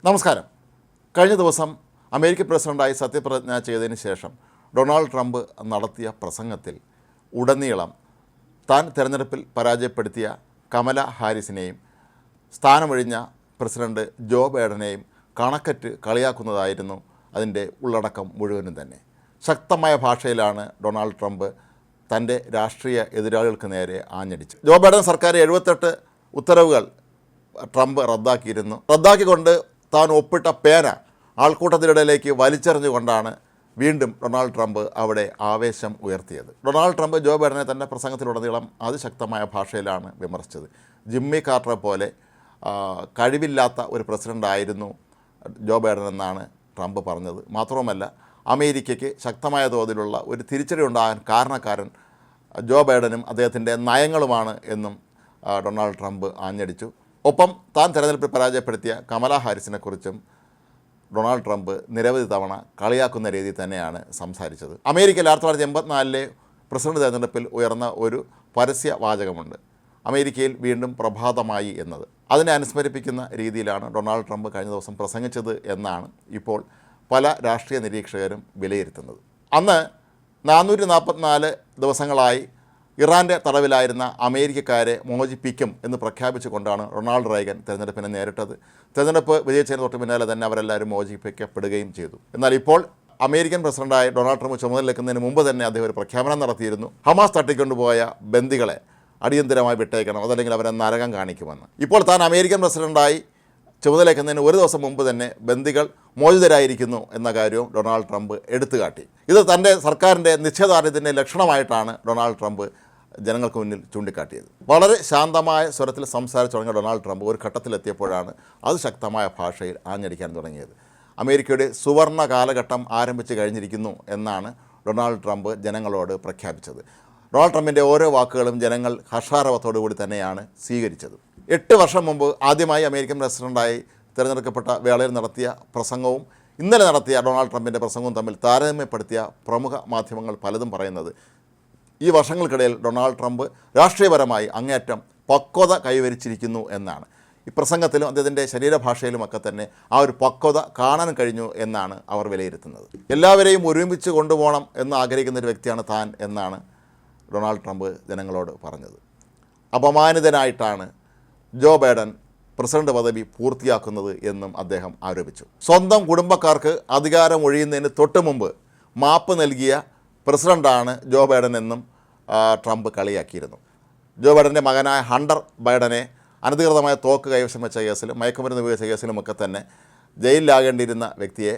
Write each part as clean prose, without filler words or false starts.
നമസ്കാരം. കഴിഞ്ഞ ദിവസം അമേരിക്കൻ പ്രസിഡൻ്റായി സത്യപ്രതിജ്ഞ ചെയ്തതിന് ശേഷം ഡൊണാൾഡ് ട്രംപ് നടത്തിയ പ്രസംഗത്തിൽ ഉടനീളം താൻ തെരഞ്ഞെടുപ്പിൽ പരാജയപ്പെടുത്തിയ കമല ഹാരിസിനെയും സ്ഥാനമൊഴിഞ്ഞ പ്രസിഡന്റ് ജോ ബൈഡനെയും കണക്കറ്റ് കളിയാക്കുന്നതായിരുന്നു അതിൻ്റെ ഉള്ളടക്കം മുഴുവനും തന്നെ. ശക്തമായ ഭാഷയിലാണ് ഡൊണാൾഡ് ട്രംപ് തൻ്റെ രാഷ്ട്രീയ എതിരാളികൾക്ക് നേരെ ആഞ്ഞടിച്ചത്. ജോ ബൈഡൻ സർക്കാർ 78 ഉത്തരവുകൾ ട്രംപ് റദ്ദാക്കിക്കൊണ്ട് താൻ ഒപ്പിട്ട പേന ആൾക്കൂട്ടത്തിനിടയിലേക്ക് വലിച്ചെറിഞ്ഞുകൊണ്ടാണ് വീണ്ടും ഡൊണാൾഡ് ട്രംപ് അവിടെ ആവേശം ഉയർത്തിയത്. ഡൊണാൾഡ് ട്രംപ് ജോ ബൈഡനെ തൻ്റെ പ്രസംഗത്തിലുടനീളം അതിശക്തമായ ഭാഷയിലാണ് വിമർശിച്ചത്. ജിമ്മി കാർട്ടറെ പോലെ കഴിവില്ലാത്ത ഒരു പ്രസിഡൻ്റായിരുന്നു ജോ ബൈഡൻ എന്നാണ് ട്രംപ് പറഞ്ഞത്. മാത്രവുമല്ല, അമേരിക്കയ്ക്ക് ശക്തമായ തോതിലുള്ള ഒരു തിരിച്ചടി ഉണ്ടാകാൻ കാരണക്കാരൻ ജോ ബൈഡനും അദ്ദേഹത്തിൻ്റെ നയങ്ങളുമാണ് എന്നും ഡൊണാൾഡ് ട്രംപ് ആഞ്ഞടിച്ചു. ഒപ്പം താൻ തെരഞ്ഞെടുപ്പിൽ പരാജയപ്പെടുത്തിയ കമല ഹാരിസിനെക്കുറിച്ചും ഡൊണാൾഡ് ട്രംപ് നിരവധി തവണ കളിയാക്കുന്ന രീതിയിൽ തന്നെയാണ് സംസാരിച്ചത്. അമേരിക്കയിൽ 1984 പ്രസിഡന്റ് തെരഞ്ഞെടുപ്പിൽ ഉയർന്ന ഒരു പരസ്യ വാചകമുണ്ട്: അമേരിക്കയിൽ വീണ്ടും പ്രഭാതമായി എന്നത്. അതിനെ അനുസ്മരിപ്പിക്കുന്ന രീതിയിലാണ് ഡൊണാൾഡ് ട്രംപ് കഴിഞ്ഞ ദിവസം പ്രസംഗിച്ചത് എന്നാണ് ഇപ്പോൾ പല രാഷ്ട്രീയ നിരീക്ഷകരും വിലയിരുത്തുന്നത്. അന്ന് 444 ദിവസങ്ങളായി ഇറാൻ്റെ തടവിലായിരുന്ന അമേരിക്കക്കാരെ മോചിപ്പിക്കും എന്ന് പ്രഖ്യാപിച്ചുകൊണ്ടാണ് റൊണാൾഡ് റീഗൻ തെരഞ്ഞെടുപ്പിനെ നേരിട്ടത്. തെരഞ്ഞെടുപ്പ് വിജയിച്ചതിന് തൊട്ട് പിന്നാലെ തന്നെ അവരെല്ലാവരും മോചിപ്പിക്കപ്പെടുകയും ചെയ്തു. എന്നാൽ ഇപ്പോൾ അമേരിക്കൻ പ്രസിഡന്റായി ഡൊണാൾഡ് ട്രംപ് ചുമതലയേൽക്കുന്നതിന് മുമ്പ് തന്നെ അദ്ദേഹം ഒരു പ്രഖ്യാപനം നടത്തിയിരുന്നു: ഹമാസ് തട്ടിക്കൊണ്ടുപോയ ബന്ദികളെ അടിയന്തരമായി വിട്ടേക്കണം, അതല്ലെങ്കിൽ അവരെ നരകം കാണിക്കുമെന്ന്. ഇപ്പോൾ താൻ അമേരിക്കൻ പ്രസിഡന്റായി ചുമതലയേൽക്കുന്നതിന് ഒരു ദിവസം മുമ്പ് തന്നെ ബന്ദികൾ മോചിതരായിരിക്കുന്നു എന്ന കാര്യവും ഡൊണാൾഡ് ട്രംപ് എടുത്തുകാട്ടി. ഇത് തൻ്റെ സർക്കാരിൻ്റെ നിശ്ചയദാർഢ്യത്തിൻ്റെ ലക്ഷണമായിട്ടാണ് ഡൊണാൾഡ് ട്രംപ് ജനങ്ങൾക്ക് മുന്നിൽ ചൂണ്ടിക്കാട്ടിയത്. വളരെ ശാന്തമായ സ്വരത്തിൽ സംസാരിച്ചു തുടങ്ങിയ ഡൊണാൾഡ് ട്രംപ് ഒരു ഘട്ടത്തിലെത്തിയപ്പോഴാണ് അതിശക്തമായ ഭാഷയിൽ ആഞ്ഞടിക്കാൻ തുടങ്ങിയത്. അമേരിക്കയുടെ സുവർണ്ണ കാലഘട്ടം ആരംഭിച്ചു കഴിഞ്ഞിരിക്കുന്നു എന്നാണ് ഡൊണാൾഡ് ട്രംപ് ജനങ്ങളോട് പ്രഖ്യാപിച്ചത്. ഡൊണാൾഡ് ട്രംപിൻ്റെ ഓരോ വാക്കുകളും ജനങ്ങൾ ഹർഷാരവത്തോടു കൂടി തന്നെയാണ് സ്വീകരിച്ചത്. 8 വർഷം മുമ്പ് ആദ്യമായി അമേരിക്കൻ പ്രസിഡൻ്റായി തിരഞ്ഞെടുക്കപ്പെട്ട വേളയിൽ നടത്തിയ പ്രസംഗവും ഇന്നലെ നടത്തിയ ഡൊണാൾഡ് ട്രംപിൻ്റെ പ്രസംഗവും തമ്മിൽ താരതമ്യപ്പെടുത്തിയ പ്രമുഖ മാധ്യമങ്ങൾ പലതും പറയുന്നത് ഈ വർഷങ്ങൾക്കിടയിൽ ഡൊണാൾഡ് ട്രംപ് രാഷ്ട്രീയപരമായി അങ്ങേയറ്റം പക്വത കൈവരിച്ചിരിക്കുന്നു എന്നാണ്. ഈ പ്രസംഗത്തിലും അദ്ദേഹത്തിൻ്റെ ശരീരഭാഷയിലുമൊക്കെ തന്നെ ആ ഒരു പക്വത കാണാൻ കഴിഞ്ഞു എന്നാണ് അവർ വിലയിരുത്തുന്നത്. എല്ലാവരെയും ഒരുമിച്ച് കൊണ്ടുപോകണം എന്ന് ആഗ്രഹിക്കുന്ന ഒരു വ്യക്തിയാണ് താൻ എന്നാണ് ഡൊണാൾഡ് ട്രംപ് ജനങ്ങളോട് പറഞ്ഞത്. അപമാനിതനായിട്ടാണ് ജോ ബൈഡൻ പ്രസിഡന്റ് പദവി പൂർത്തിയാക്കുന്നത് എന്നും അദ്ദേഹം ആരോപിച്ചു. സ്വന്തം കുടുംബക്കാർക്ക് അധികാരം ഒഴിയുന്നതിന് തൊട്ട് മുമ്പ് മാപ്പ് നൽകിയ പ്രസിഡൻ്റാണ് ജോ ബൈഡൻ എന്നും ട്രംപ് കളിയാക്കിയിരുന്നു. ജോ ബൈഡൻ്റെ മകനായ ഹണ്ടർ ബൈഡനെ അനധികൃതമായ തോക്ക് കൈവശം വെച്ച കേസിലും മയക്കുമരുന്ന് ഉപയോഗിച്ച കേസിലുമൊക്കെ തന്നെ ജയിലിലാകേണ്ടിയിരുന്ന വ്യക്തിയെ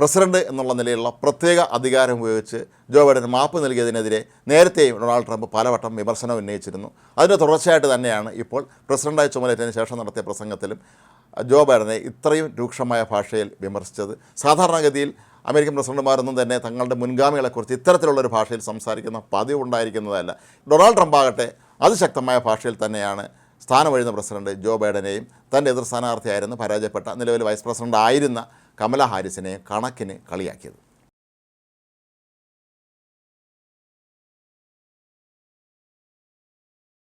പ്രസിഡന്റ് എന്നുള്ള നിലയിലുള്ള പ്രത്യേക അധികാരം ഉപയോഗിച്ച് ജോ ബൈഡൻ മാപ്പ് നൽകിയതിനെതിരെ നേരത്തെയും ഡൊണാൾഡ് ട്രംപ് പലവട്ടം വിമർശനം ഉന്നയിച്ചിരുന്നു. അതിൻ്റെ തുടർച്ചയായിട്ട് തന്നെയാണ് ഇപ്പോൾ പ്രസിഡൻ്റായി ചുമതലയേറ്റതിന് ശേഷം നടത്തിയ പ്രസംഗത്തിലും ജോ ബൈഡനെ ഇത്രയും രൂക്ഷമായ ഭാഷയിൽ വിമർശിച്ചത്. സാധാരണഗതിയിൽ അമേരിക്കൻ പ്രസിഡന്റുമാരൊന്നും തന്നെ തങ്ങളുടെ മുൻഗാമികളെക്കുറിച്ച് ഇത്തരത്തിലുള്ളൊരു ഭാഷയിൽ സംസാരിക്കുന്ന പതിവ് ഉണ്ടായിരിക്കുന്നതല്ല. ഡൊണാൾഡ് ട്രംപ് ആകട്ടെ അതിശക്തമായ ഭാഷയിൽ തന്നെയാണ് സ്ഥാനമൊഴിയുന്ന പ്രസിഡന്റ് ജോ ബൈഡനെയും തൻ്റെ എതിർ സ്ഥാനാർത്ഥിയായിരുന്നു പരാജയപ്പെട്ട നിലവിൽ വൈസ് പ്രസിഡന്റ് ആയിരുന്ന കമല ഹാരിസിനെയും കണക്കിന് കളിയാക്കിയത്.